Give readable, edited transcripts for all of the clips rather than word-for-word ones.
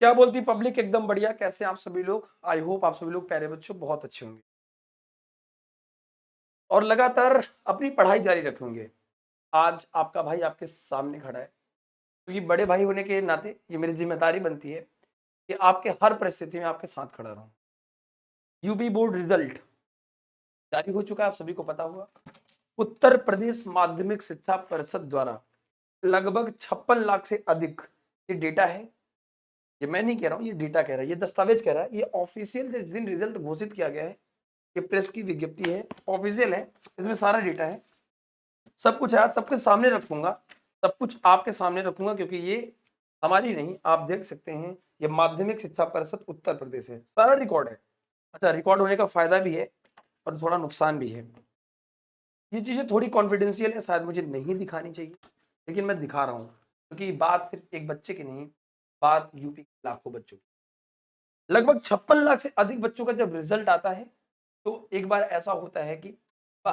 क्या बोलती पब्लिक? एकदम बढ़िया। कैसे हैं आप सभी लोग? आई होप आप सभी लोग प्यारे बच्चों बहुत अच्छे होंगे और लगातार अपनी पढ़ाई जारी रखेंगे। आज आपका भाई आपके सामने खड़ा है क्योंकि बड़े भाई होने के नाते ये मेरी ज़िम्मेदारी बनती है कि आपके हर परिस्थिति में आपके साथ खड़ा रहूँ। यूपी बोर्ड रिज़ल्ट जारी हो चुका है, आप सभी को पता होगा। उत्तर प्रदेश माध्यमिक शिक्षा परिषद द्वारा लगभग 56 लाख से अधिक ये डेटा है। ये मैं नहीं कह रहा हूँ, ये डेटा कह रहा है, ये दस्तावेज कह रहा है, ये ऑफिशियल जिस दिन रिज़ल्ट घोषित किया गया है, ये प्रेस की विज्ञप्ति है, ऑफिशियल है, इसमें सारा डेटा है। सब कुछ है, आज सबके सामने रखूंगा, सब कुछ आपके सामने रखूंगा क्योंकि ये हमारी नहीं, आप देख सकते हैं, ये माध्यमिक शिक्षा परिषद उत्तर प्रदेश है, सारा रिकॉर्ड है। अच्छा, रिकॉर्ड होने का फायदा भी है और थोड़ा नुकसान भी है। ये चीजें थोड़ी कॉन्फिडेंशियल है, शायद मुझे नहीं दिखानी चाहिए, लेकिन मैं दिखा रहा हूँ क्योंकि बात सिर्फ एक बच्चे की नहीं, बात यूपी के लाखों बच्चों की। लगभग 56 लाख से अधिक बच्चों का जब रिजल्ट आता है तो एक बार ऐसा होता है कि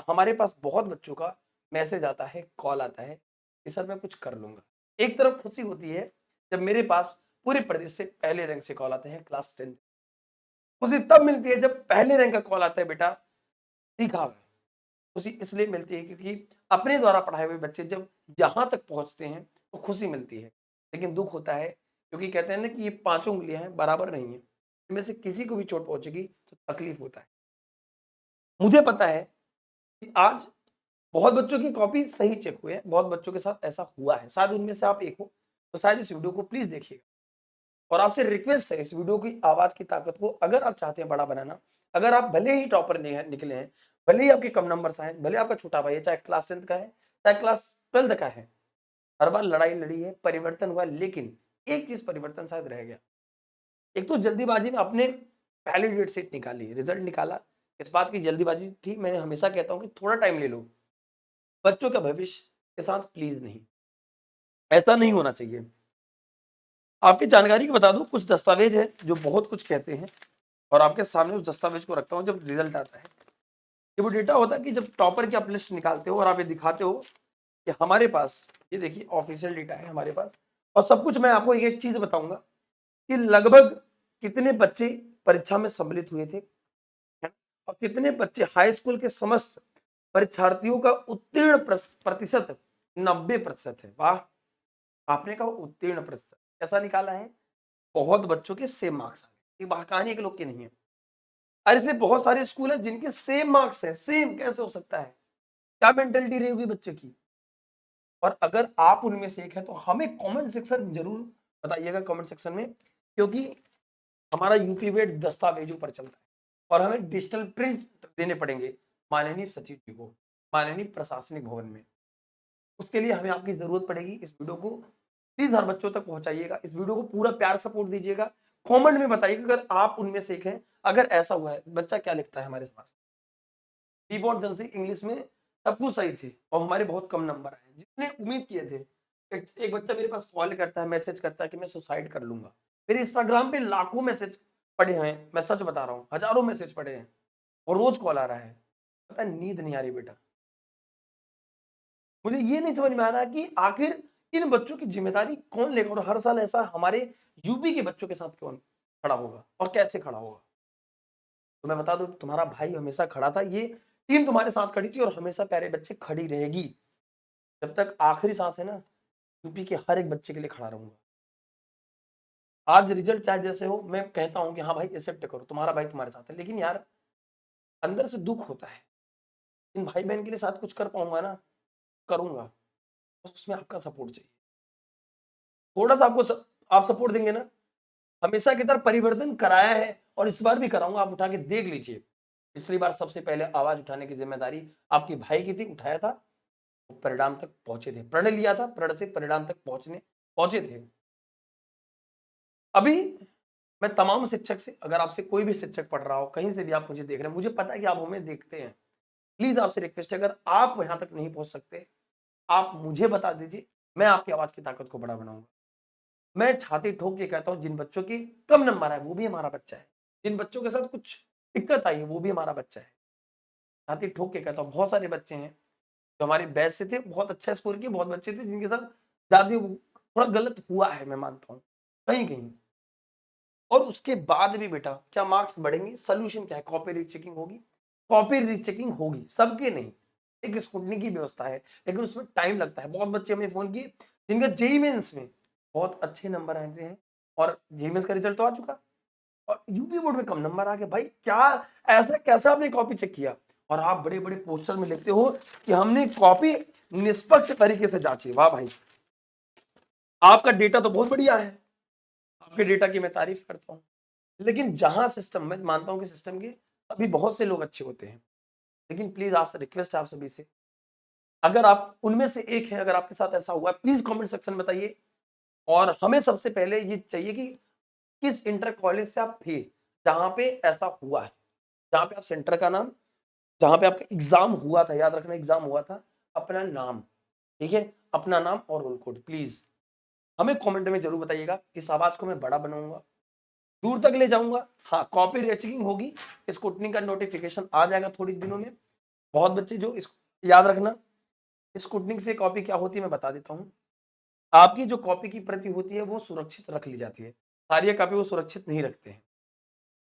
हमारे पास बहुत बच्चों का मैसेज आता है, कॉल आता है कि सर मैं कुछ कर लूंगा। एक तरफ खुशी होती है जब मेरे पास पूरे प्रदेश से पहले रैंक से कॉल आते हैं, क्लास 10। खुशी तब मिलती है जब पहले रैंक का कॉल आता है, बेटा सीखा। खुशी इसलिए मिलती है क्योंकि अपने द्वारा पढ़ाए हुए बच्चे जब यहाँ तक पहुंचते हैं तो खुशी मिलती है। लेकिन दुख होता है क्योंकि कहते हैं ना कि ये पांचों उंगलियां हैं, बराबर नहीं है, इनमें से किसी को भी चोट पहुंचेगी तो तकलीफ होता है। मुझे पता है कि आज बहुत बच्चों की कॉपी सही चेक हुए हैं, बहुत बच्चों के साथ ऐसा हुआ है, शायद उनमें से आप एक हो, तो शायद इस वीडियो को प्लीज देखिएगा। और आपसे रिक्वेस्ट है, इस वीडियो की आवाज की ताकत को अगर आप चाहते हैं बड़ा बनाना, अगर आप भले ही टॉपर निकले हैं, भले ही आपके कम नंबर आए, भले आपका छोटा भाई है, चाहे क्लास 10 का है, चाहे क्लास 12 का है, हर बार लड़ाई लड़ी है, परिवर्तन हुआ, लेकिन एक चीज परिवर्तन शायद रह गया। एक तो जल्दीबाजी में आपने पहली डेट शीट निकाली, रिजल्ट निकाला, इस बात की जल्दीबाजी थी। मैंने हमेशा कहता हूं कि थोड़ा टाइम ले लो, बच्चों का भविष्य के साथ प्लीज नहीं, ऐसा नहीं होना चाहिए। आपकी जानकारी की बता दूं, कुछ दस्तावेज है जो बहुत कुछ कहते हैं और आपके सामने उस दस्तावेज को रखता हूं जब रिजल्ट आता है। ये वो डेटा होता है कि जब टॉपर की आप लिस्ट निकालते हो और आप ये दिखाते हो कि हमारे पास, ये देखिए ऑफिशियल डेटा है हमारे पास, और सब कुछ मैं आपको एक एक चीज बताऊंगा कि लगभग कितने बच्चे परीक्षा में सम्मिलित हुए थे, है ना? और कितने बच्चे हाई स्कूल के समस्त परीक्षार्थियों का उत्तीर्ण प्रतिशत 90% है। वाह! आपने कहा उत्तीर्ण प्रतिशत कैसा निकाला है? बहुत बच्चों के सेम मार्क्स आ गए, ये कहानी एक लोग की नहीं है। और इसलिए बहुत सारे स्कूल हैं जिनके सेम मार्क्स हैं, सेम कैसे हो सकता है? क्या मेंटालिटी रही होगी बच्चे की? और अगर आप उनमें से एक है तो हमें कमेंट सेक्शन जरूर बताइएगा, कमेंट सेक्शन में, क्योंकि हमारा यूपी वेट दस्तावेजों पर चलता है और हमें डिजिटल प्रिंट देने पड़ेंगे माननीय सचिव जी को, माननीय प्रशासनिक भवन में। उसके लिए हमें आपकी जरूरत पड़ेगी। इस वीडियो को प्लीज हर बच्चों तक पहुंचाइएगा, इस वीडियो को पूरा प्यार सपोर्ट दीजिएगा, कमेंट में बताइएगा अगर आप उनमें से एक हैं। अगर ऐसा हुआ है, बच्चा क्या लिखता है हमारे पास, कीबोर्ड जंसी इंग्लिश में सब कुछ सही थे और हमारे बहुत कम नंबर आए जितने उम्मीद किए थे। एक बच्चा मेरे पास कॉल करता है, मैसेज करता है कि मैं सुसाइड कर लूंगा। मेरे इंस्टाग्राम पे लाखों मैसेज पड़े हैं, मैं सच बता रहा हूँ, हजारों मैसेज पड़े हैं और रोज कॉल आ रहा है। पता है, नींद नहीं आ रही बेटा। मुझे ये नहीं समझ में आ रहा कि आखिर इन बच्चों की जिम्मेदारी कौन लेगा और हर साल ऐसा हमारे यूपी के बच्चों के साथ कौन खड़ा होगा और कैसे खड़ा होगा। तो मैं बता दूं, तुम्हारा भाई हमेशा खड़ा था, ये टीम तुम्हारे साथ खड़ी थी और हमेशा प्यारे बच्चे खड़ी रहेगी। जब तक आखिरी सांस है ना, यूपी के हर एक बच्चे के लिए खड़ा रहूंगा। आज रिजल्ट चाहे जैसे हो, मैं कहता हूं कि हाँ भाई एक्सेप्ट करो, तुम्हारा भाई तुम्हारे साथ है, लेकिन यार अंदर से दुख होता है। इन भाई बहन के लिए साथ कुछ कर पाऊंगा ना, करूंगा, बस उसमें आपका सपोर्ट चाहिए। थोड़ा सा आप सपोर्ट देंगे ना, हमेशा की तरह परिवर्तन कराया है और इस बार भी कराऊंगा, आप उठा के देख लीजिए। पिछली बार सबसे पहले आवाज उठाने की जिम्मेदारी आपकी भाई की थी, उठाया था, परिणाम तक पहुंचे थे, प्रण लिया था, प्रण से परिणाम तक पहुंचे थे। अभी मैं तमाम शिक्षक से, अगर आपसे कोई भी शिक्षक पढ़ रहा हो, कहीं से भी आप मुझे देख रहे हैं, मुझे पता है कि आप हमें देखते हैं, प्लीज आपसे रिक्वेस्ट है, अगर आप यहां तक नहीं पहुंच सकते, आप मुझे बता दीजिए, मैं आपकी आवाज की ताकत को बड़ा बनाऊंगा। मैं छाती ठोक के कहता हूं, जिन बच्चों के कम नंबर आए वो भी हमारा बच्चा है, जिन बच्चों के साथ कुछ दिक्कत आई है वो भी हमारा बच्चा है। छाती ठोक के कहता हूं, बहुत सारे बच्चे हैं जो हमारे बैच से थे, बहुत अच्छा स्कोर किए, बहुत बच्चे थे जिनके साथ ज्यादा थोड़ा गलत हुआ है, मैं मानता हूँ कहीं कहीं। और उसके बाद भी बेटा क्या मार्क्स बढ़ेंगे? सॉल्यूशन क्या है? कॉपी रीचेकिंग होगी। कॉपी रीचेकिंग होगी, सबके नहीं, एक स्क्रूटनी की व्यवस्था है, लेकिन उसमें टाइम लगता है। बहुत बच्चे हमें फोन किए जिनका जेईई मेंस में बहुत अच्छे नंबर आए हैं और जेईई मेंस का रिजल्ट तो आ चुका और यूपी बोर्ड में कम नंबर आ गए। भाई क्या ऐसा कैसा आपने कॉपी चेक किया? और आप बड़े बड़े पोस्टर में लिखते हो कि हमने कॉपी निष्पक्ष तरीके से जांची। वाह भाई, आपका डेटा तो बहुत बढ़िया है, आपके डेटा की मैं तारीफ करता हूं। लेकिन जहां सिस्टम, मैं मानता हूं कि सिस्टम के अभी बहुत से लोग अच्छे होते हैं, लेकिन प्लीज आपसे रिक्वेस्ट है, आप सभी से, अगर आप उनमें से एक है, अगर आपके साथ ऐसा हुआ प्लीज कमेंट सेक्शन में बताइए। और हमें सबसे पहले ये चाहिए कि किस इंटर कॉलेज से आप थे जहां पे ऐसा हुआ है, जहां पे आप सेंटर का नाम, जहां पे आपका एग्जाम हुआ था, याद रखना एग्जाम हुआ था, अपना नाम, ठीक है, अपना नाम और रोल कोड प्लीज हमें कमेंट में जरूर बताइएगा। इस आवाज को मैं बड़ा बनाऊंगा, दूर तक ले जाऊंगा। हाँ, कॉपी रेचिंग होगी, स्कूटनी का नोटिफिकेशन आ जाएगा थोड़ी दिनों में। बहुत बच्चे जो इस, याद रखना स्कूटनी से कॉपी क्या होती है मैं बता देता हूँ। आपकी जो कॉपी की प्रति होती है वो सुरक्षित रख ली जाती है, सारी कॉपी वो सुरक्षित नहीं रखते हैं,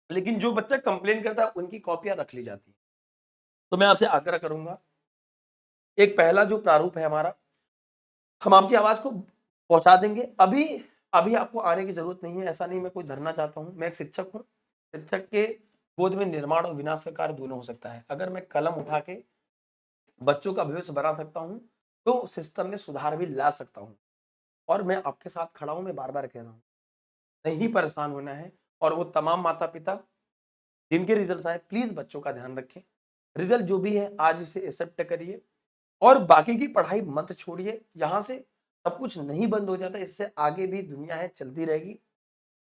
लेकिन जो बच्चा कंप्लेन करता है उनकी कॉपियां रख ली जाती है। तो मैं आपसे आग्रह करूंगा, एक पहला जो प्रारूप है हमारा, हम आपकी आवाज को पहुंचा देंगे। अभी अभी आपको आने की जरूरत नहीं है, ऐसा नहीं मैं कोई धरना चाहता हूं, मैं एक शिक्षक हूं। शिक्षक के गोद में निर्माण और विनाश का कार्य दोनों हो सकता है। अगर मैं कलम उठा के बच्चों का भविष्य बना सकता हूं तो सिस्टम में सुधार भी ला सकता हूं। और मैं आपके साथ खड़ा हूं, मैं बार बार कह रहा हूं, नहीं परेशान होना है। और वो तमाम माता पिता जिनके रिजल्ट आए, प्लीज बच्चों का ध्यान रखें। रिजल्ट जो भी है आज इसे एक्सेप्ट करिए और बाकी की पढ़ाई मत छोड़िए। यहां से सब कुछ नहीं बंद हो जाता, इससे आगे भी दुनिया है चलती रहेगी।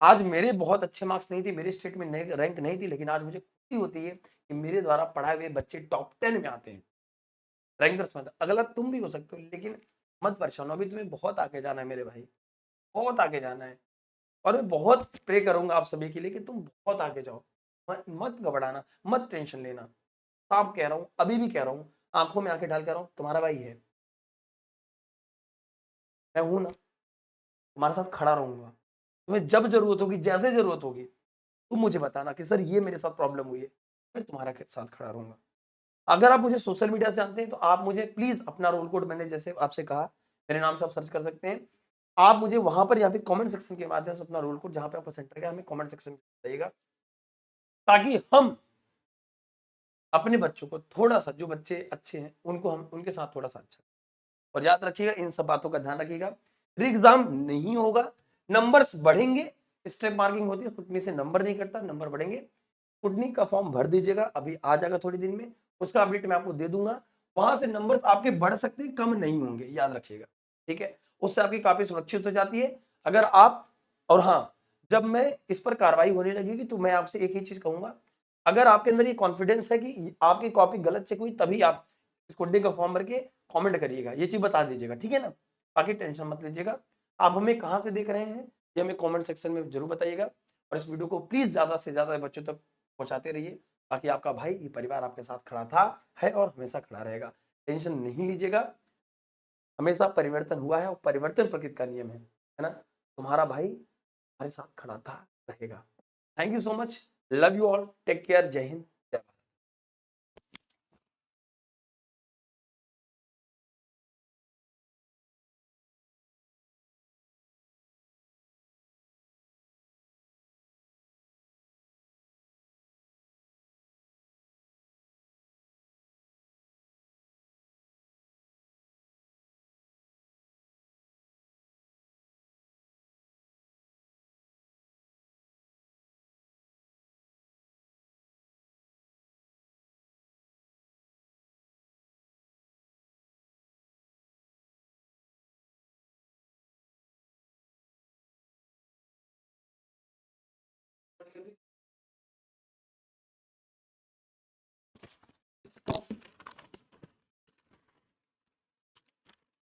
आज मेरे बहुत अच्छे मार्क्स नहीं थे, मेरे स्टेट में रैंक नहीं थी, लेकिन आज मुझे खुशी होती है कि मेरे द्वारा पढ़ाए हुए बच्चे टॉप 10 में आते हैं, रैंकर्स में। अगला तुम भी हो सकते हो, लेकिन मत परेशान हो, अभी तुम्हें बहुत आगे जाना है मेरे भाई, बहुत आगे जाना है। और मैं बहुत प्रे करूंगा आप सभी के लिए कि तुम बहुत आगे जाओ। मत घबराना, मत टेंशन लेना। साफ कह रहा हूं, अभी भी कह रहा हूं, आंखों में आंखें डाल कर रहा हूं, तुम्हारा भाई है, मैं हूं ना, तुम्हारे साथ खड़ा रहूंगा। तुम्हें जब जरूरत होगी, जैसे जरूरत होगी, तुम मुझे बताना कि सर ये मेरे साथ प्रॉब्लम हुई है, मैं तुम्हारा साथ खड़ा रहूंगा। अगर आप मुझे सोशल मीडिया से जानते हैं तो आप मुझे प्लीज अपना रोल कोड, मैंने जैसे आपसे कहा मेरे नाम से आप सर्च कर सकते हैं, आप मुझे वहां पर या फिर कमेंट सेक्शन के माध्यम से अपना रोल कोड जहां पे आपका सेंटर है हमें कमेंट सेक्शन में बताइएगा, ताकि हम अपने बच्चों को थोड़ा सा, जो बच्चे अच्छे हैं उनको हम उनके साथ थोड़ा सा अच्छा। और याद रखिएगा, इन सब बातों का ध्यान रखिएगा, री एग्जाम नहीं होगा, नंबर्स बढ़ेंगे। स्टेप मार्किंग होती है, स्कूटनी से नंबर नहीं कटता, नंबर बढ़ेंगे। स्कूटनी का फॉर्म भर दीजिएगा, अभी आ जाएगा थोड़ी दिन में, उसका अपडेट मैं आपको दे दूंगा। वहां से नंबर्स आपके बढ़ सकते हैं, कम नहीं होंगे, याद रखिएगा, ठीक है। उससे आपकी काफी सुरक्षित हो जाती है अगर आप। और हाँ, जब मैं इस पर कार्रवाई होने लगेगी तो मैं आपसे एक ही चीज कहूंगा, अगर आपके अंदर ये कॉन्फिडेंस है कि आपकी कॉपी गलत चेक हुई, तभी आप स्कूटनी का फॉर्म भर के कमेंट करिएगा, ये चीज बता दीजिएगा, ठीक है ना। बाकी टेंशन मत लीजिएगा। आप हमें कहां से देख रहे हैं ये हमें कमेंट सेक्शन में जरूर बताइएगा। और इस वीडियो को प्लीज ज्यादा से ज्यादा बच्चों तक पहुंचाते रहिए, ताकि आपका भाई, ये परिवार आपके साथ खड़ा था, है और हमेशा खड़ा रहेगा। टेंशन नहीं लीजिएगा, हमेशा परिवर्तन हुआ है और परिवर्तन प्रकृति का नियम है ना। तुम्हारा भाई हमारे साथ खड़ा था, रहेगा। Thank you so much, love you all, take care, जय हिंद, जय भारत।